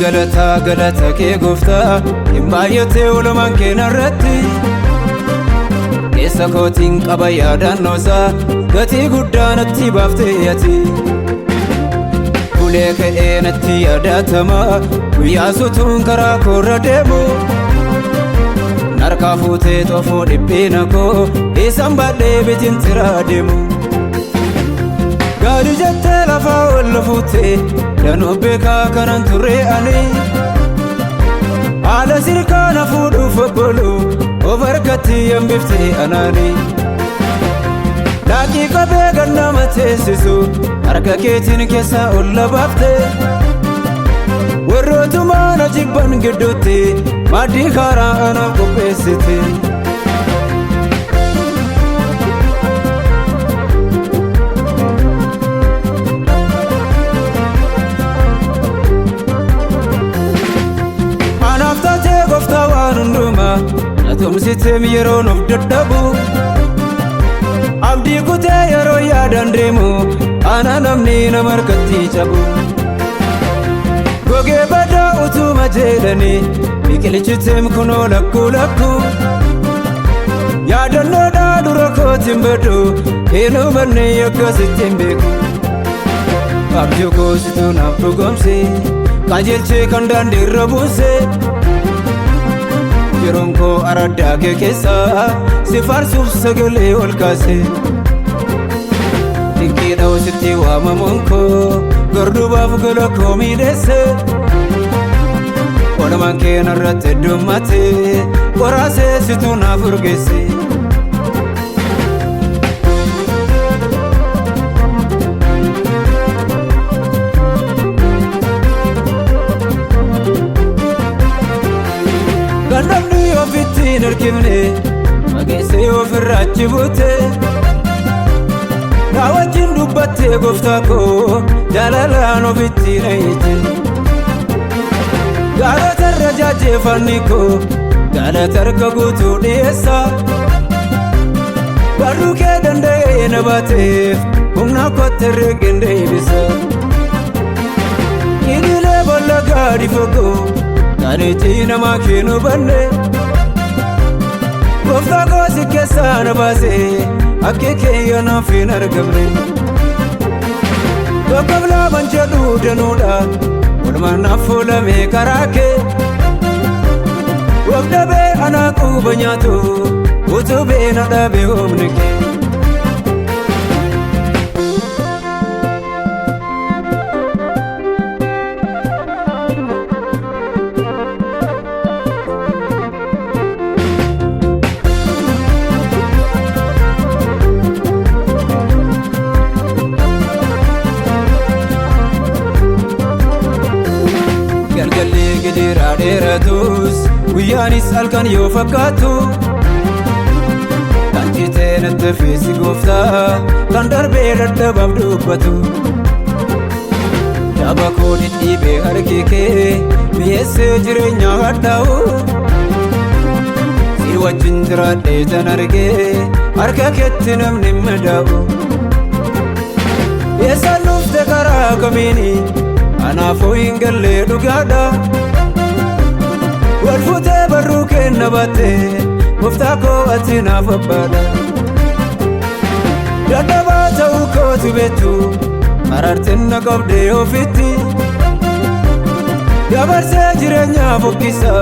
galata galata kee gooftaa hin baay'atee olumaan kee narratti keessa kootiin qaba yaadannoosaa gatii guddaa natti baaftee ati ulee ka'ee natti yaadatama guyyaa sutuun karaa koorra deemu narkaa fuutee xoofoo dhiphina koo isaan baadhee bitiin tiraa deemu gaadhi jettee lafaa ol fuutee danuu beekaa kanan turre ani haala sirkaana fuudhuuf obbolu of harkatti hambiftee anaani laaqii qabee gannama teessisu harka keetiin keessaa ol labaaftee warrootumaa na jibban gidduutti maaddii karaa anaaf qopheessite gooftaa waan hundumaa na tumsiteem yeroon of dadhabu abdii kutee yeroo yaadaan deemu ana namni nama harkatti cabu gogee badaa utuma jedhanii biqilchiteem kunoo lakkuu lakkuu yaadannoodhaa dura kootiin baddu hin hubanne akkasittiin beeku abdii koosituu naaf dhugoomse qajeelchee kan daandiirra buuse yeroon koo araddaa kee keessa si faarsuuf sagalee ol kaase dinqiidhaa'u sitti waamamuun koo gordubaaf gola koo miidheesse olumaan kee narratti heddummate qoraasee situu naaf urgeesse ofittiin hirkifne mageessee ofirraachi buute kaa wajjin dubbattee gooftaa koo jaalalaan ofittiin eeyite gaalatarra jaajjeeffanni koo gaalata harka guutuu dhiyeessa barruu kee danda'ee na baateef humna kootte herregeen deebisa idilee bolla gaadhi fogoo gaaniitii namaa keenuu banne gooftaa koo si keessaa na baasee akka kee naaf hin argamne tokkoof laaban jedhu danuudha walumaan naaf oolamee karaa kee of dhabee anaa quuba nyaatu utubee na dhaabee humni kee galgallee gidiraa dheeratus guyyaanis halkan yoo fakkaatu kan citee natti feesi gooftaa kan darbee dadhabaaf dubbatu dhaaba koo dhidhiibee harki kee mi'eessee jireenya hadhaa'u si wajjin jiraadhee tan argee harka keetti namni hin madaa'u eessaan dhufte karaa kamiini anaafuu hin gallee dhugaadha wal fuutee barruu kenna baatte gooftaa koo ati naaf abbaadha dadhabaa ta'uu kootu beektu araartiin na qabdee ofitti dabarsee jireenyaa fokkisa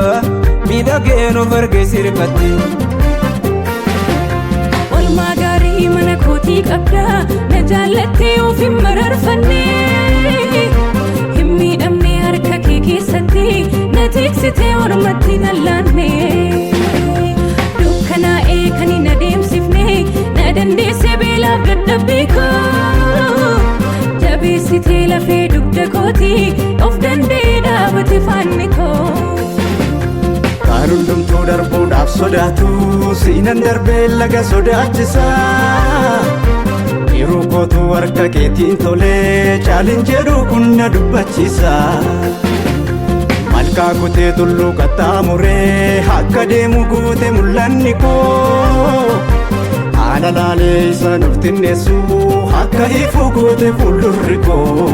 miidhageen of argee sirkatti olmaa gaarii mana kootii qabda na jaallattee of hin mararfanne miidhamne harka kee keessatti na tiksitee ormatti na laanne dukkanaa'ee kan hin adeemsifne na dandeesse beelaaf dadhabbii koo jabeessitee lafee dugda kootii of danda'ee dhaabate faanni koo kan hundumtuu darbuudhaaf sodaatu siinan darbee laga sodaachisaa yeroo kootu harka keetiin tolee caalin jedhu kun na dubbachiisa malkaa kutee tulluu qaxxaamuree akka deemu guute mul'anni koo haala laalee isa nuuf xinneessu akka ifu guute fuuldurri koo